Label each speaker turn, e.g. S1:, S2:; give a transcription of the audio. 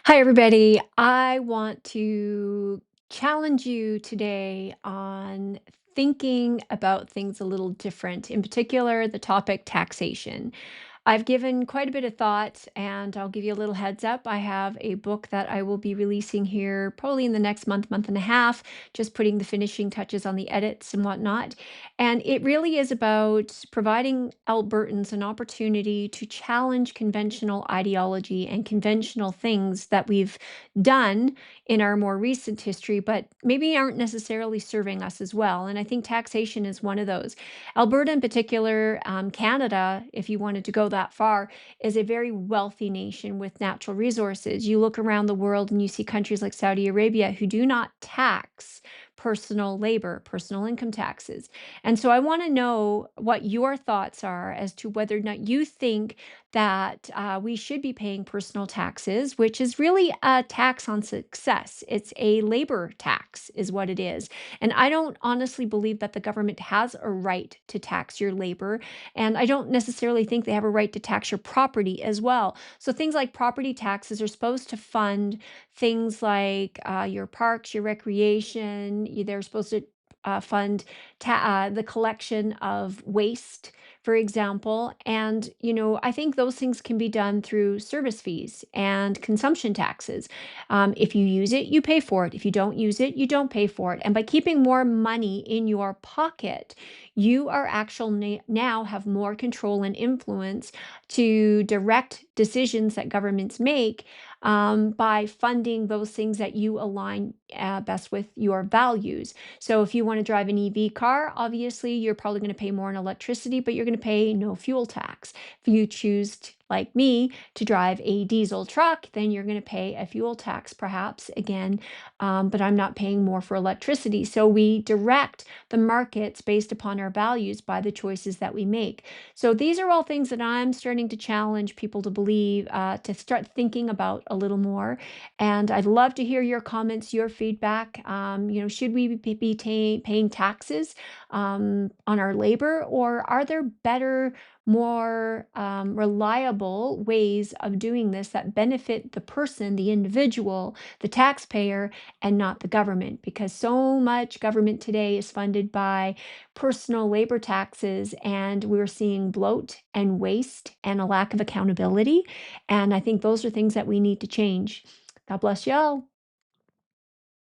S1: Hi, everybody. I want to challenge you today on thinking about things a little different, in particular, the topic taxation. I've given quite a bit of thought, and I'll give you a little heads up. I have a book that I will be releasing here probably in the next month, month and a half, just putting the finishing touches on the edits and whatnot. And it really is about providing Albertans an opportunity to challenge conventional ideology and conventional things that we've done in our more recent history, but maybe aren't necessarily serving us as well. And I think taxation is one of those. Alberta, in particular, Canada, if you wanted to go that far, is a very wealthy nation with natural resources. You look around the world and you see countries like Saudi Arabia who do not tax personal labor, personal income taxes. And so I want to know what your thoughts are as to whether or not you think that we should be paying personal taxes, which is really a tax on success. It's a labor tax, is what it is. And I don't honestly believe that the government has a right to tax your labor. And I don't necessarily think they have a right to tax your property as well. So things like property taxes are supposed to fund things like your parks, your recreation. They're supposed to fund the collection of waste, for example. And, I think those things can be done through service fees and consumption taxes. If you use it, you pay for it. If you don't use it, you don't pay for it. And by keeping more money in your pocket, you are actually now have more control and influence to direct decisions that governments make by funding those things that you align best with your values. So if you want to drive an EV car, obviously you're probably going to pay more in electricity, but you're going to pay no fuel tax. If you choose, like me, to drive a diesel truck, then you're going to pay a fuel tax, perhaps again, but I'm not paying more for electricity. So we direct the markets based upon our values by the choices that we make. So these are all things that I'm starting to challenge people to believe, to start thinking about a little more. And I'd love to hear your comments, your feedback. Should we be paying taxes on our labor, or are there better, more reliable ways of doing this that benefit the person, the individual, the taxpayer, and not the government? Because so much government today is funded by personal labor taxes, and we're seeing bloat and waste and a lack of accountability. And I think those are things that we need to change. God bless y'all.